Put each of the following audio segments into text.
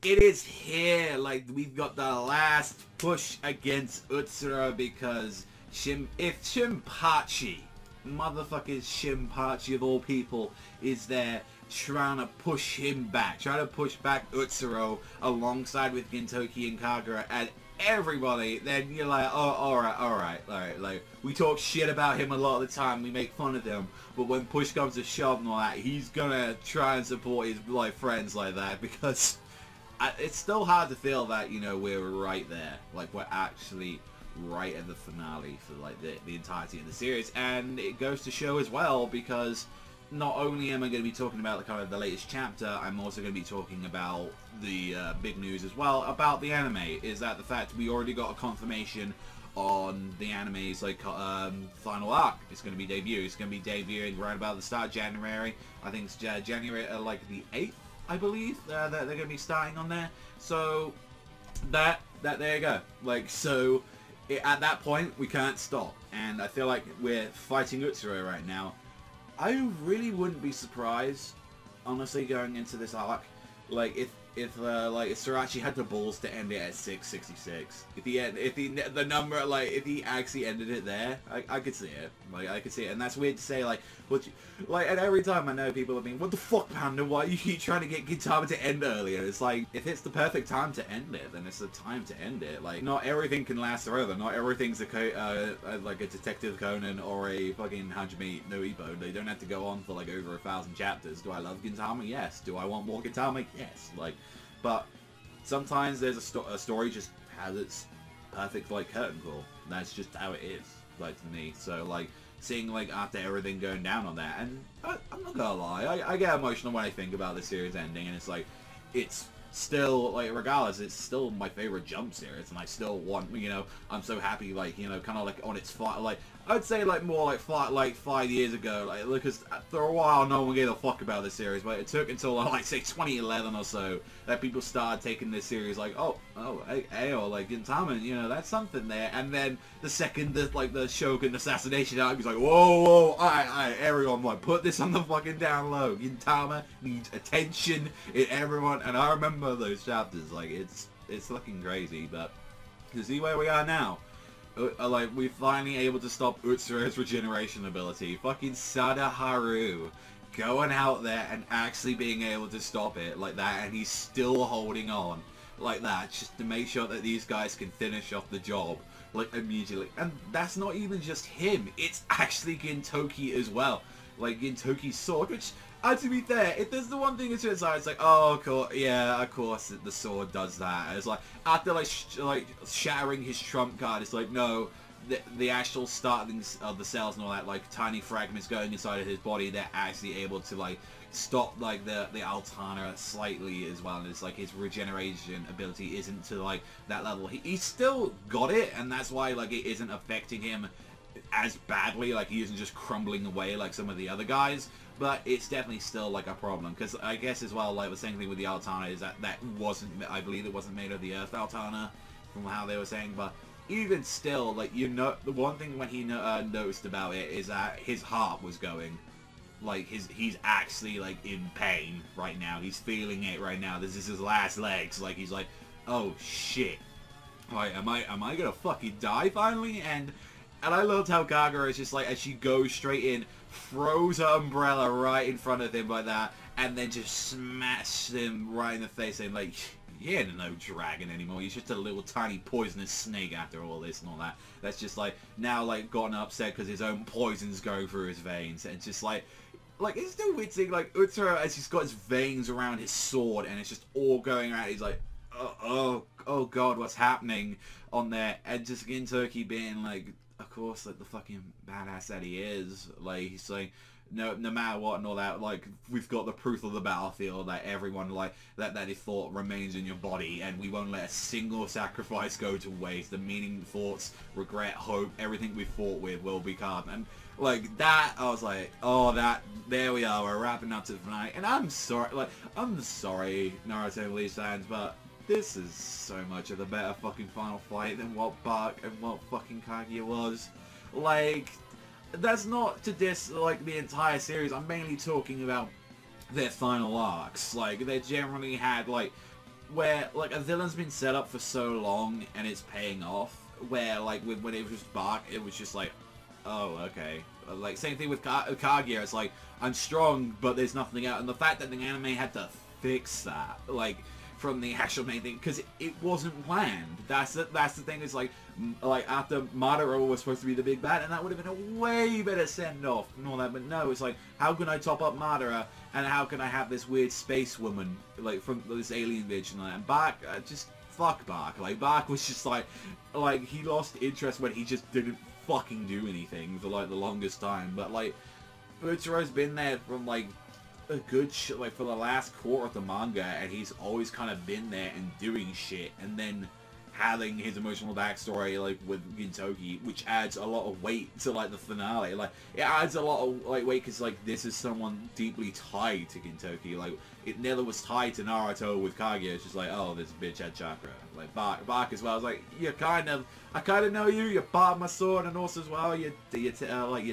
it is here. Like, we've got the last push against Utsuro because if Shinpachi, motherfucking Shinpachi of all people, is there trying to push him back, trying to push back Utsuro alongside with Gintoki and Kagura and everybody, then you're like, oh, alright, like, we talk shit about him a lot of the time, we make fun of him, but when push comes to shove and all that, he's gonna try and support his, like, friends like that, because it's still hard to feel that, you know, we're right there, like, we're actually right at the finale for, like, the entirety of the series, and it goes to show as well, because not only am I going to be talking about the kind of the latest chapter, I'm also going to be talking about the big news as well about the anime. Is that the fact we already got a confirmation on the anime's like final arc. It's going to be debuting. It's going to be debuting right about the start of January. I think it's January like the 8th, I believe. That they're going to be starting on there. So that there you go. Like so, at that point we can't stop, and I feel like we're fighting Utsuro right now. I really wouldn't be surprised, honestly, going into this arc, like if Srirachi had the balls to end it at 666. If he actually ended it there, I could see it. Like I could see it, and that's weird to say. Like, and every time I know people have been, what the fuck, Panda? Why are you keep trying to get Gintama to end earlier? It's like, if it's the perfect time to end it, then it's the time to end it. Like, not everything can last forever. Not everything's like a Detective Conan or a fucking Hajime no Ippo. They don't have to go on for like over 1,000 chapters. Do I love Gintama? Yes. Do I want more Gintama? Yes. Like. But sometimes there's a story just has its perfect like curtain call. That's just how it is, like to me. So like seeing like after everything going down on that, and I'm not gonna lie, I get emotional when I think about the series ending, and it's like it's still like regardless, it's still my favorite Jump series, and I still want, you know, I'm so happy, like, you know, kind of like on its like I'd say like more like 5 years ago, like because for a while no one gave a fuck about this series, but it took until like say 2011 or so that people started taking this series like hey, or like Gintama, you know, that's something there. And then the second the Shogun assassination arc was like, whoa, alright, everyone, like put this on the fucking down low. Gintama needs attention in everyone, and I remember those chapters, like it's looking crazy, but to see where we are now. Like, we're finally able to stop Utsuro's regeneration ability. Fucking Sadaharu going out there and actually being able to stop it like that, and he's still holding on like that just to make sure that these guys can finish off the job like immediately. And that's not even just him, it's actually Gintoki as well. Like Gintoki's sword, which to be fair, if there's the one thing it's like, oh, of course the sword does that. It's like, after like shattering his trump card, it's like, no, the actual startings of the cells and all that, like tiny fragments going inside of his body, they're actually able to like stop like the Altana slightly as well. And it's like his regeneration ability isn't to like that level. He's still got it, and that's why like it isn't affecting him as badly. Like he isn't just crumbling away like some of the other guys. But it's definitely still like a problem, because I guess as well, like the same thing with the Altana is that wasn't, I believe it wasn't made of the Earth Altana, from how they were saying. But even still, like, you know, the one thing when he noticed about it is that his heart was going, like he's actually like in pain right now. He's feeling it right now. This is his last legs. Like he's like, oh shit, like am I gonna fucking die finally? And I loved how Kagura is just like, as she goes straight in, throws her umbrella right in front of him like that, and then just smashes him right in the face, saying like, you ain't no dragon anymore, you're just a little tiny poisonous snake after all this and all that. That's just like, now like gotten upset because his own poison's going through his veins, and just like it's the weird thing, like Utsuro, as he's got his veins around his sword and it's just all going around, he's like, oh god, what's happening on there? And just Gintoki being like, of course, like the fucking badass that he is, like he's like, no matter what and all that, like we've got the proof of the battlefield that everyone like that he fought remains in your body, and we won't let a single sacrifice go to waste. The meaning, thoughts, regret, hope, everything we fought with will be carved. And like that, I was like, oh, there we are, we're wrapping up to the finale. And I'm sorry, Naruto Bleach fans, but this is so much of a better fucking final fight than what Bark and what fucking Kaguya was. Like, that's not to diss like the entire series. I'm mainly talking about their final arcs. Like, they generally had like where like a villain's been set up for so long and it's paying off, where like when it was just Bach, it was just like, oh, okay. Like, same thing with Kaguya, it's like, I'm strong, but there's nothing out, and the fact that the anime had to fix that, like, from the actual main thing, because it wasn't planned. That's the thing, is like after Madara was supposed to be the big bad, and that would have been a way better send-off and all that, but no, it's like, how can I top up Madara, and how can I have this weird space woman, like, from this alien bitch, and Bach, just, fuck Bach. Like, Bach was just like, he lost interest when he just didn't fucking do anything for like the longest time, but like Uchiro's been there from like a good like for the last quarter of the manga, and he's always kind of been there and doing shit, and then having his emotional backstory like with Gintoki, which adds a lot of weight to like the finale. Like, it adds a lot of like weight because like this is someone deeply tied to Gintoki. Like, it never was tied to Naruto with Kaguya. It's just like, oh, this bitch had chakra. Like Bach as well. I was like, I kind of know you. You're part of my sword, and also as well, you're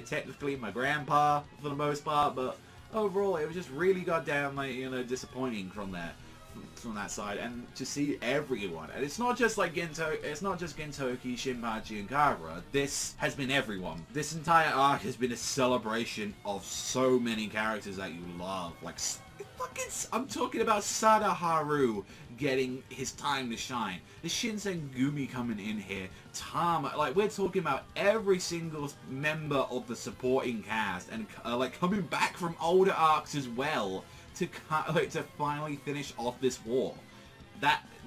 technically my grandpa for the most part. But overall, it was just really goddamn like, you know, disappointing from that side, and to see everyone, and it's not just like it's not just Gintoki, Shinpachi, and Kagura. This has been everyone. This entire arc has been a celebration of so many characters that you love. Like, I'm talking about Sadaharu getting his time to shine. The Shinsengumi coming in here. Tama, like, we're talking about every single member of the supporting cast, and like coming back from older arcs as well to finally finish off this war.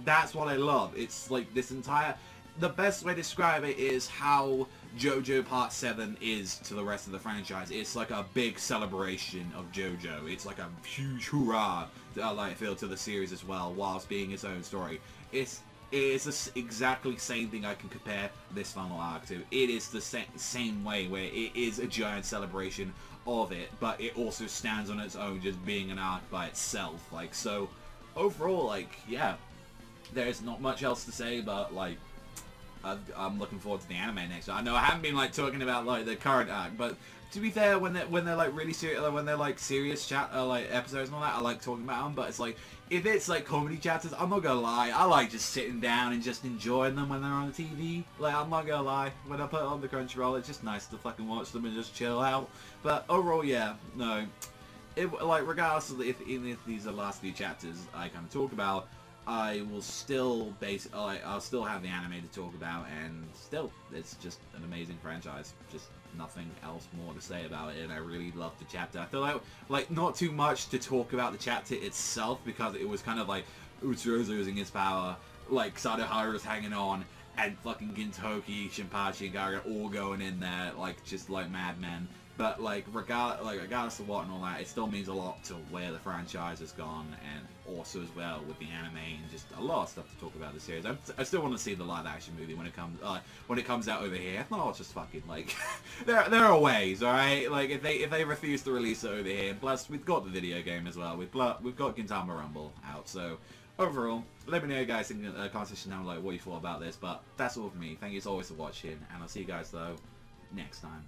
That's what I love. It's like this entire. The best way to describe it is how JoJo Part 7 is to the rest of the franchise. It's like a big celebration of JoJo. It's like a huge hurrah, I feel, to the series as well, whilst being its own story. It's the exactly same thing I can compare this final arc to. It is the same way, where it is a giant celebration of it, but it also stands on its own, just being an arc by itself. Like, so overall, like, yeah, there's not much else to say, but like, I'm looking forward to the anime next. I know I haven't been like talking about like the current arc, but to be fair, when they're like really serious, when they're like serious like episodes and all that, I like talking about them. But it's like, if it's like comedy chapters, I'm not gonna lie, I like just sitting down and just enjoying them when they're on the TV. Like, I'm not gonna lie, when I put it on the Crunchyroll, it's just nice to fucking watch them and just chill out. But overall, yeah, no, like, regardless of even if these are the last few chapters I kind of talk about, I will still I'll still have the anime to talk about, and still, it's just an amazing franchise. Just nothing else more to say about it, and I really loved the chapter. I feel like not too much to talk about the chapter itself, because it was kind of like Uchiro's losing his power, like Sadaharu's hanging on, and fucking Gintoki, Shinpachi, and Gaga all going in there like just like madmen. But like regardless of what and all that, it still means a lot to where the franchise has gone, and also as well with the anime, and just a lot of stuff to talk about the series. I still want to see the live action movie when it comes out over here. If not, I'll just fucking like there are ways, all right. Like, if they refuse to release it over here, plus we've got the video game as well. We've got Gintama Rumble out. So overall, let me know, guys, in the comment section down below what you thought about this. But that's all from me. Thank you as always for watching, and I'll see you guys though next time.